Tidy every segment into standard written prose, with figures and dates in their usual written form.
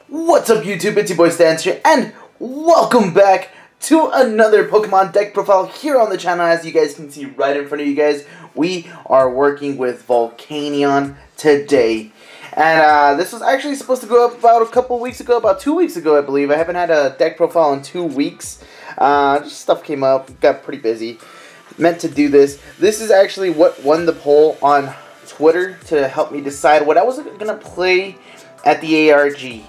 What's up YouTube, it's your boy StanZZ here, and welcome back to another Pokemon deck profile here on the channel. As you guys can see right in front of you guys, we are working with Volcanion today. And this was actually supposed to go up about a couple weeks ago, about 2 weeks ago I believe. I haven't had a deck profile in 2 weeks. Just stuff came up, got pretty busy. Meant to do this. This is actually what won the poll on Twitter to help me decide what I was going to play at the ARG.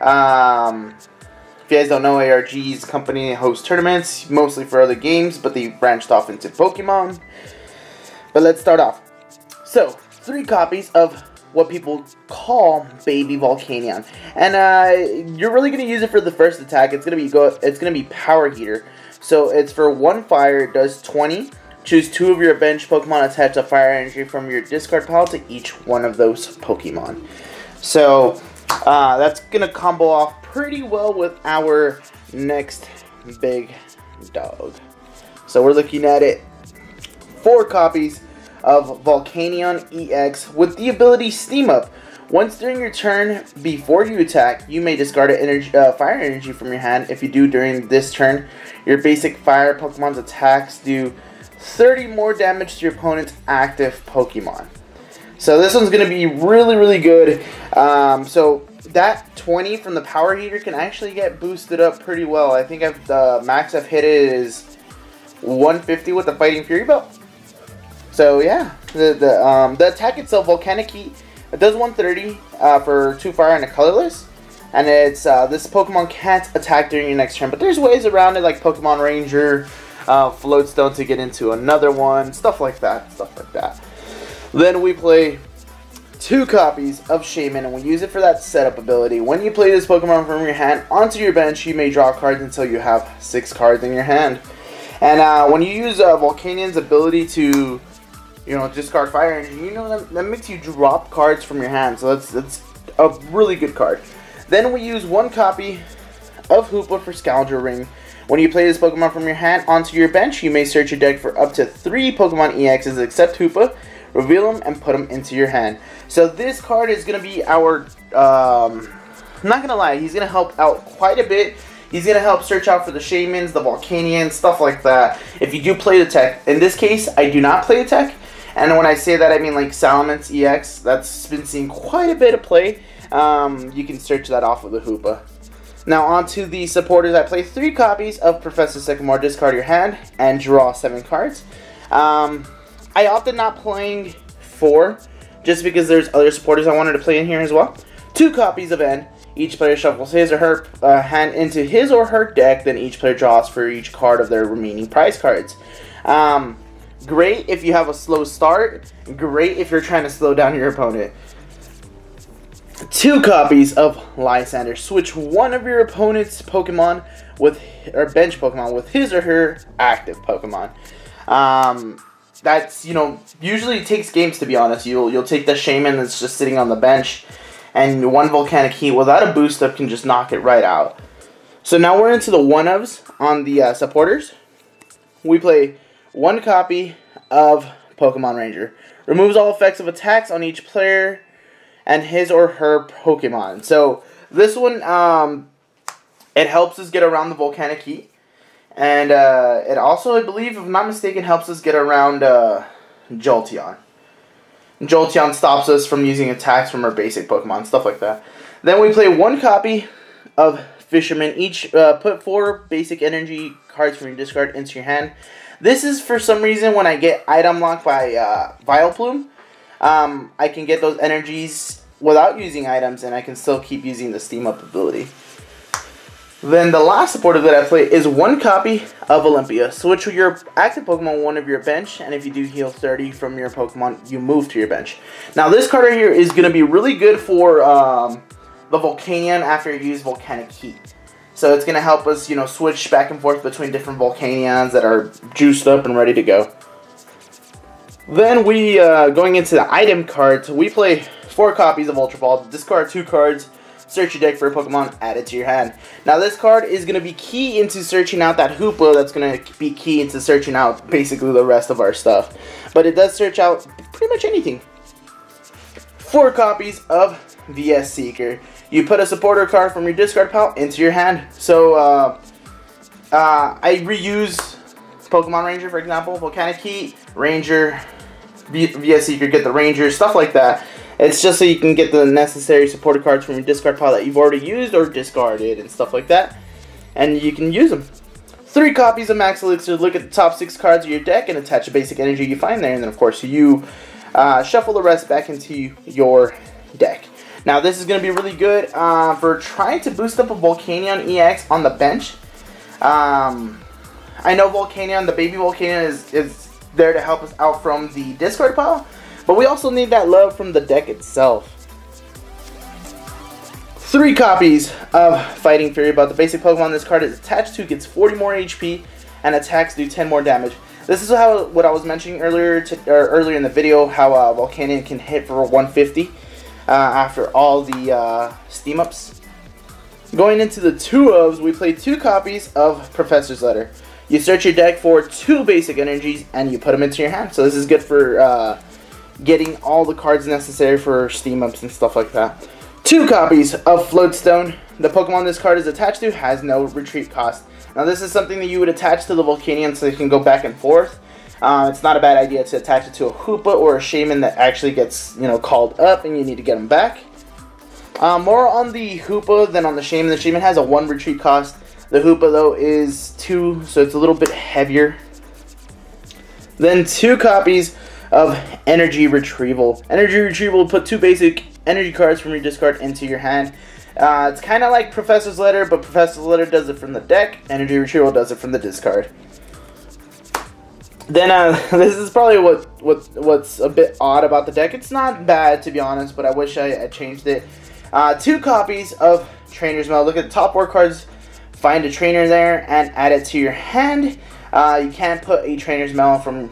If you guys don't know, ARG's company hosts tournaments, mostly for other games, but they branched off into Pokemon. But let's start off. So, 3 copies of what people call Baby Volcanion, and you're really gonna use it for the first attack. It's gonna be Power Heater. So it's for 1 fire. It does 20. Choose 2 of your bench Pokemon, attach a fire energy from your discard pile to each one of those Pokemon. So that's gonna combo off pretty well with our next big dog. So we're looking at it. 4 copies of Volcanion EX with the ability Steam Up. Once during your turn, before you attack, you may discard fire energy from your hand. If you do during this turn, your basic fire Pokemon's attacks do 30 more damage to your opponent's active Pokemon. So this one's going to be really good. So that 20 from the Power Heater can actually get boosted up pretty well. I think the max I've hit it is 150 with the Fighting Fury belt. So yeah, the attack itself, Volcanic Heat, it does 130 for 2 fire and a colorless. And it's this Pokemon can't attack during your next turn, but there's ways around it, like Pokemon Ranger, Floatstone to get into another one, stuff like that. Then we play 2 copies of Shaman, and we use it for that setup ability. When you play this Pokemon from your hand onto your bench, you may draw cards until you have 6 cards in your hand. And when you use Volcanion's ability to, discard fire energy, that makes you drop cards from your hand. So that's a really good card. Then we use 1 copy of Hoopa for Scoundrel Ring. When you play this Pokemon from your hand onto your bench, you may search your deck for up to 3 Pokemon EXs except Hoopa, reveal them, and put them into your hand. So this card is going to be our, I'm not going to lie, he's going to help out quite a bit. He's going to help search out for the Shamans, the Volcanions, stuff like that. If you do play the tech. In this case, I do not play the tech. And when I say that, I mean like Salamence EX. That's been seeing quite a bit of play. You can search that off with a Hoopa. Now on to the supporters. I play 3 copies of Professor Sycamore. Discard your hand and draw 7 cards. I opted not playing 4 just because there's other supporters I wanted to play in here as well. 2 copies of N. Each player shuffles his or her hand into his or her deck, then each player draws for each card of their remaining prize cards. Great if you have a slow start. Great if you're trying to slow down your opponent. 2 copies of Lysander. Switch one of your opponent's Pokemon or bench Pokemon with his or her active Pokemon. That's, usually takes games, to be honest. You'll take the Shaman that's just sitting on the bench, and 1 Volcanic Heat without a boost up can just knock it right out. So now we're into the 1-ofs on the supporters. We play 1 copy of Pokemon Ranger. Removes all effects of attacks on each player and his or her Pokemon. So this one, it helps us get around the Volcanic Heat. And it also, I believe, if I'm not mistaken, helps us get around Jolteon. Jolteon stops us from using attacks from our basic Pokemon, stuff like that. Then we play 1 copy of Fisherman. Each put 4 basic energy cards from your discard into your hand. This is for some reason when I get item locked by Vileplume. I can get those energies without using items, and I can still keep using the Steam Up ability. Then the last supporter that I play is 1 copy of Olympia. Switch your active Pokemon one of your bench, and if you do heal 30 from your Pokemon, you move to your bench. Now this card right here is going to be really good for the Volcanion after you use Volcanic Heat. So it's going to help us, switch back and forth between different Volcanions that are juiced up and ready to go. Then we, going into the item cards, we play 4 copies of Ultra Ball. Discard 2 cards. Search your deck for a Pokemon, add it to your hand. Now this card is going to be key into searching out that Hoopa. That's going to be key into searching out basically the rest of our stuff. But it does search out pretty much anything. 4 copies of VS Seeker. you put a supporter card from your discard pile into your hand. So I reuse Pokemon Ranger, for example, Volcanic Heat, Ranger, via Seeker, get the Ranger, stuff like that. It's just so you can get the necessary supporter cards from your discard pile that you've already used or discarded and stuff like that. And you can use them. 3 copies of Max Elixir. Look at the top 6 cards of your deck and attach a basic energy you find there. And then, of course, you shuffle the rest back into your deck. Now, this is going to be really good for trying to boost up a Volcanion EX on the bench. I know Volcanion, the baby Volcanion, is there to help us out from the discard pile. But we also need that love from the deck itself. 3 copies of Fighting Fury, but the basic Pokemon this card is attached to gets 40 more HP and attacks do 10 more damage. This is what I was mentioning earlier in the video, how Volcanion can hit for 150 after all the steam ups. Going into the 2-ofs, we play 2 copies of Professor's Letter. You search your deck for 2 basic energies and you put them into your hand. So this is good for getting all the cards necessary for steam ups and stuff like that. 2 copies of Floatstone. The Pokemon this card is attached to has no retreat cost. Now this is something that you would attach to the Volcanion so they can go back and forth. It's not a bad idea to attach it to a Hoopa or a Shaman that actually gets, called up and you need to get them back. More on the Hoopa than on the Shaman. The Shaman has a 1 retreat cost. The Hoopa though is 2, so it's a little bit heavier. Then 2 copies of Energy Retrieval. Energy Retrieval will put 2 basic energy cards from your discard into your hand. It's kind of like Professor's Letter, but Professor's Letter does it from the deck. Energy Retrieval does it from the discard. Then this is probably what's a bit odd about the deck. It's not bad, to be honest, but I wish I changed it. 2 copies of Trainer's Mail. Look at the top 4 cards. Find a trainer there and add it to your hand. You can't put a Trainer's Mail from...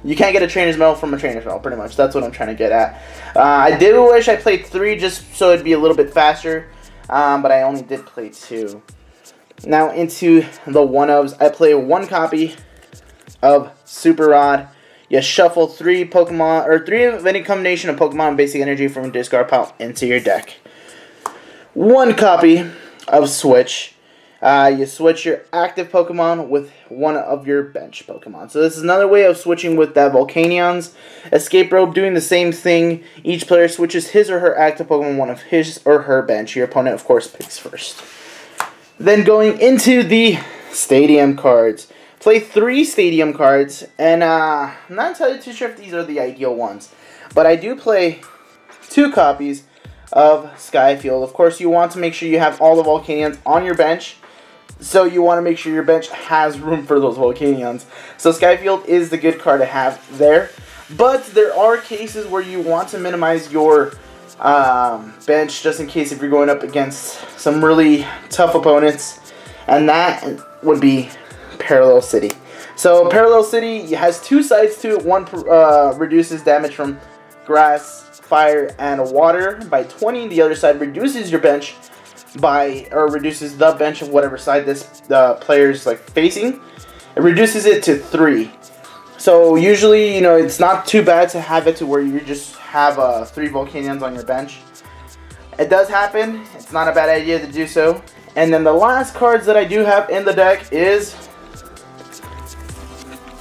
You can't get a Trainer's Mail from a Trainer's Mail, pretty much. That's what I'm trying to get at. I did wish I played 3 just so it'd be a little bit faster, but I only did play 2. Now into the 1-ofs. I play 1 copy of Super Rod. You shuffle 3 Pokemon, or 3 of any combination of Pokemon basic energy from a discard pile into your deck. 1 copy of Switch. You switch your active Pokemon with one of your bench Pokemon. So this is another way of switching with that Volcanion's Escape Rope, doing the same thing. Each player switches his or her active Pokemon, one of his or her bench. Your opponent, of course, picks first. Then going into the Stadium cards. Play 3 Stadium cards, and I'm not entirely too sure if these are the ideal ones. But I do play 2 copies of Skyfield. Of course, you want to make sure you have all the Volcanions on your bench. So you want to make sure your bench has room for those Volcanions. So Skyfield is the good card to have there. But there are cases where you want to minimize your bench just in case if you're going up against some really tough opponents. And that would be Parallel City. So Parallel City has 2 sides to it. One reduces damage from grass, fire, and water by 20. The other side reduces your bench reduces the bench of whatever side this player's facing. It reduces it to 3. So usually, it's not too bad to have it to where you just have 3 Volcanions on your bench. It does happen. It's not a bad idea to do so. And then the last cards that I do have in the deck is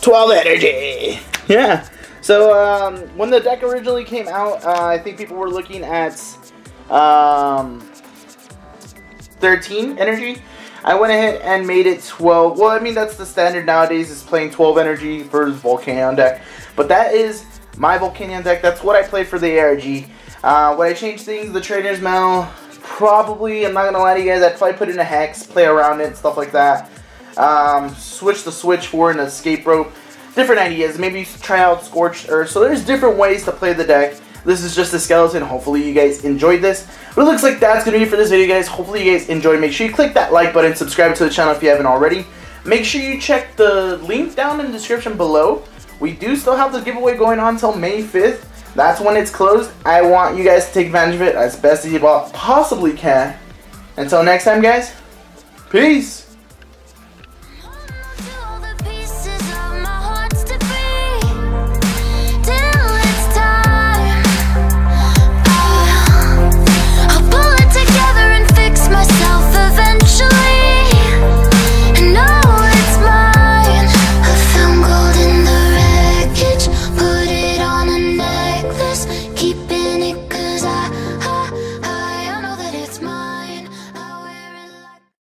12 Energy. Yeah. So when the deck originally came out, I think people were looking at 13 energy. I went ahead and made it 12. Well, I mean, that's the standard nowadays, is playing 12 energy for the Volcanion deck. But that is my Volcanion deck. That's what I played for the ARG. When I changed things, the Trainer's Mail, probably, I'm not going to lie to you guys, I'd probably put in a Hex, play around it, stuff like that. Switch the Switch for an Escape Rope. Different ideas. Maybe try out Scorched Earth. So there's different ways to play the deck. This is just a skeleton. Hopefully you guys enjoyed this. But it looks like that's going to be it for this video, guys. Hopefully you guys enjoyed. Make sure you click that like button. Subscribe to the channel if you haven't already. Make sure you check the link down in the description below. We do still have the giveaway going on until May 5th. That's when it's closed. I want you guys to take advantage of it as best as you possibly can. Until next time, guys. Peace.